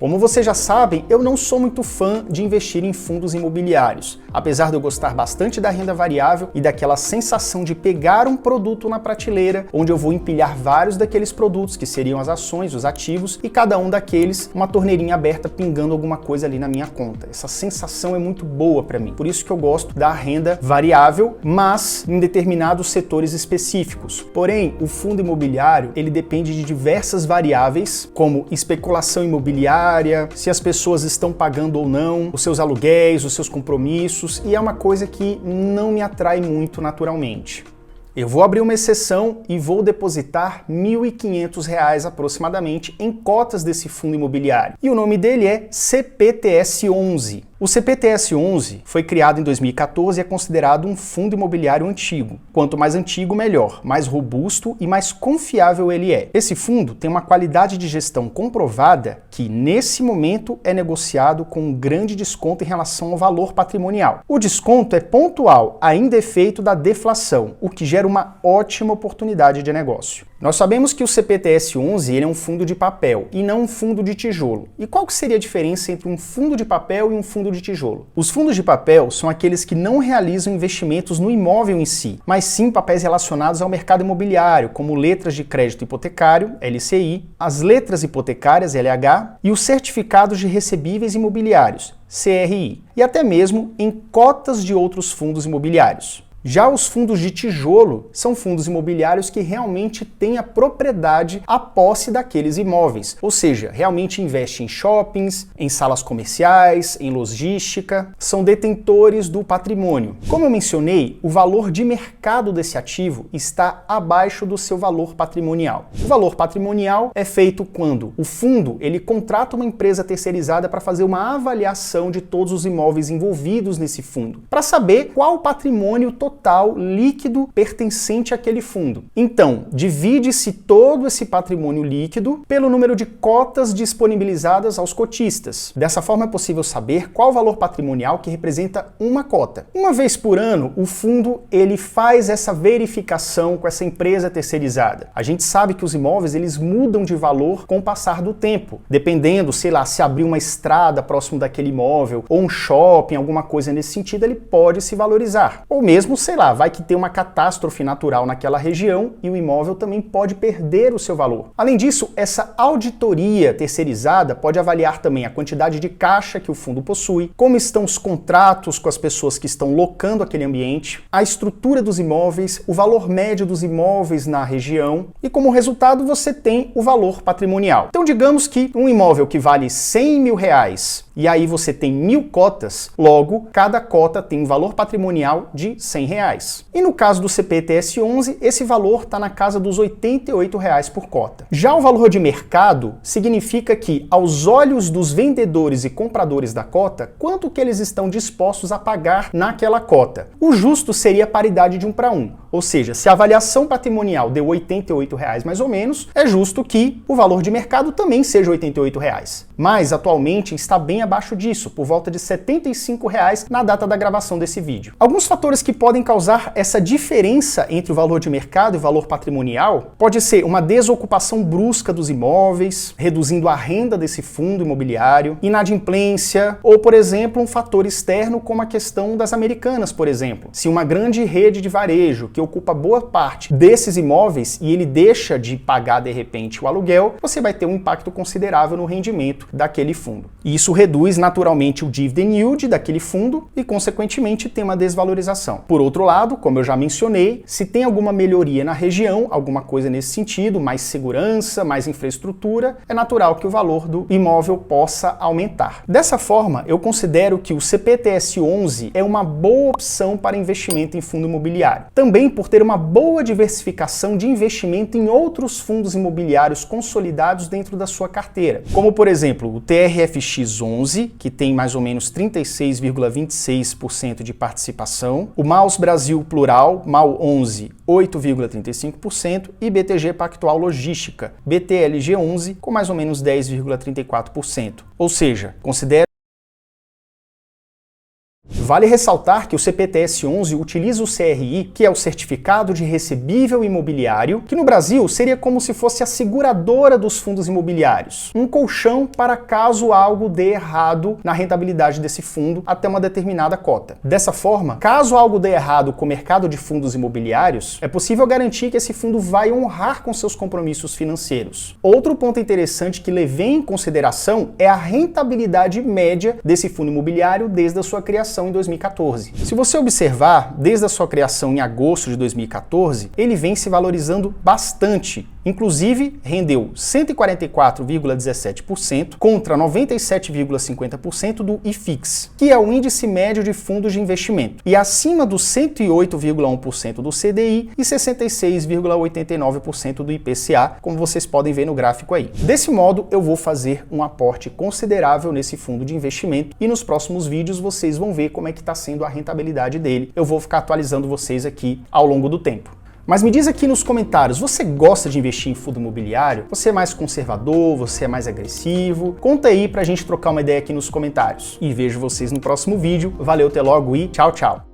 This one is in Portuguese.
Como vocês já sabem, eu não sou muito fã de investir em fundos imobiliários, apesar de eu gostar bastante da renda variável e daquela sensação de pegar um produto na prateleira, onde eu vou empilhar vários daqueles produtos, que seriam as ações, os ativos, e cada um daqueles uma torneirinha aberta pingando alguma coisa ali na minha conta. Essa sensação é muito boa para mim, por isso que eu gosto da renda variável, mas em determinados setores específicos. Porém, o fundo imobiliário, ele depende de diversas variáveis, como especulação imobiliária, se as pessoas estão pagando ou não, os seus aluguéis, os seus compromissos, e é uma coisa que não me atrai muito naturalmente. Eu vou abrir uma exceção e vou depositar R$ 1.500 aproximadamente em cotas desse fundo imobiliário. E o nome dele é CPTS11. O CPTS11 foi criado em 2014 e é considerado um fundo imobiliário antigo. Quanto mais antigo, melhor, mais robusto e mais confiável ele é. Esse fundo tem uma qualidade de gestão comprovada que, nesse momento, é negociado com um grande desconto em relação ao valor patrimonial. O desconto é pontual, ainda efeito da deflação, o que gera uma ótima oportunidade de negócio. Nós sabemos que o CPTS11 ele é um fundo de papel e não um fundo de tijolo. E qual que seria a diferença entre um fundo de papel e um fundo de tijolo? Os fundos de papel são aqueles que não realizam investimentos no imóvel em si, mas sim papéis relacionados ao mercado imobiliário, como letras de crédito hipotecário, LCI, as letras hipotecárias, LH, e os certificados de recebíveis imobiliários, CRI, e até mesmo em cotas de outros fundos imobiliários. Já os fundos de tijolo são fundos imobiliários que realmente têm a propriedade, a posse daqueles imóveis, ou seja, realmente investem em shoppings, em salas comerciais, em logística, são detentores do patrimônio. Como eu mencionei, o valor de mercado desse ativo está abaixo do seu valor patrimonial. O valor patrimonial é feito quando o fundo ele contrata uma empresa terceirizada para fazer uma avaliação de todos os imóveis envolvidos nesse fundo, para saber qual o patrimônio total líquido pertencente àquele fundo. Então, divide-se todo esse patrimônio líquido pelo número de cotas disponibilizadas aos cotistas. Dessa forma é possível saber qual o valor patrimonial que representa uma cota. Uma vez por ano, o fundo ele faz essa verificação com essa empresa terceirizada. A gente sabe que os imóveis eles mudam de valor com o passar do tempo, dependendo, sei lá, se abrir uma estrada próximo daquele imóvel ou um shopping, alguma coisa nesse sentido, ele pode se valorizar. Ou mesmo sei lá, vai que tem uma catástrofe natural naquela região e o imóvel também pode perder o seu valor. Além disso, essa auditoria terceirizada pode avaliar também a quantidade de caixa que o fundo possui, como estão os contratos com as pessoas que estão locando aquele ambiente, a estrutura dos imóveis, o valor médio dos imóveis na região e, como resultado, você tem o valor patrimonial. Então, digamos que um imóvel que vale R$100 mil e aí você tem 1.000 cotas, logo, cada cota tem um valor patrimonial de R$100. E no caso do CPTS11, esse valor está na casa dos R$88 por cota. Já o valor de mercado significa que, aos olhos dos vendedores e compradores da cota, quanto que eles estão dispostos a pagar naquela cota. O justo seria a paridade de 1 para 1. Ou seja, se a avaliação patrimonial deu R$88 mais ou menos, é justo que o valor de mercado também seja R$88. Mas, atualmente, está bem abaixo disso, por volta de R$75 na data da gravação desse vídeo. Alguns fatores que podem causar essa diferença entre o valor de mercado e o valor patrimonial pode ser uma desocupação brusca dos imóveis, reduzindo a renda desse fundo imobiliário, inadimplência ou, por exemplo, um fator externo como a questão das Americanas, por exemplo. Se uma grande rede de varejo que ocupa boa parte desses imóveis e ele deixa de pagar de repente o aluguel, você vai ter um impacto considerável no rendimento daquele fundo. E isso reduz naturalmente o dividend yield daquele fundo e, consequentemente, tem uma desvalorização. Por outro lado, como eu já mencionei, se tem alguma melhoria na região, alguma coisa nesse sentido, mais segurança, mais infraestrutura, é natural que o valor do imóvel possa aumentar. Dessa forma, eu considero que o CPTS11 é uma boa opção para investimento em fundo imobiliário. Também por ter uma boa diversificação de investimento em outros fundos imobiliários consolidados dentro da sua carteira, como por exemplo o TRFX11, que tem mais ou menos 36,26% de participação, o MAUS Brasil Plural, MAU11, 8,35% e BTG Pactual Logística, BTLG11, com mais ou menos 10,34%. Ou seja, considero Vale ressaltar que o CPTS-11 utiliza o CRI, que é o Certificado de Recebível Imobiliário, que no Brasil seria como se fosse a seguradora dos fundos imobiliários, um colchão para caso algo dê errado na rentabilidade desse fundo até uma determinada cota. Dessa forma, caso algo dê errado com o mercado de fundos imobiliários, é possível garantir que esse fundo vai honrar com seus compromissos financeiros. Outro ponto interessante que levei em consideração é a rentabilidade média desse fundo imobiliário desde a sua criação em 2014. Se você observar, desde a sua criação em agosto de 2014, ele vem se valorizando bastante. Inclusive, rendeu 144,17% contra 97,50% do IFIX, que é o índice médio de fundos de investimento, e acima dos 108,1% do CDI e 66,89% do IPCA, como vocês podem ver no gráfico aí. Desse modo, eu vou fazer um aporte considerável nesse fundo de investimento e nos próximos vídeos vocês vão ver como é que está sendo a rentabilidade dele. Eu vou ficar atualizando vocês aqui ao longo do tempo. Mas me diz aqui nos comentários, você gosta de investir em fundo imobiliário? Você é mais conservador? Você é mais agressivo? Conta aí pra gente trocar uma ideia aqui nos comentários. E vejo vocês no próximo vídeo. Valeu, até logo e tchau, tchau!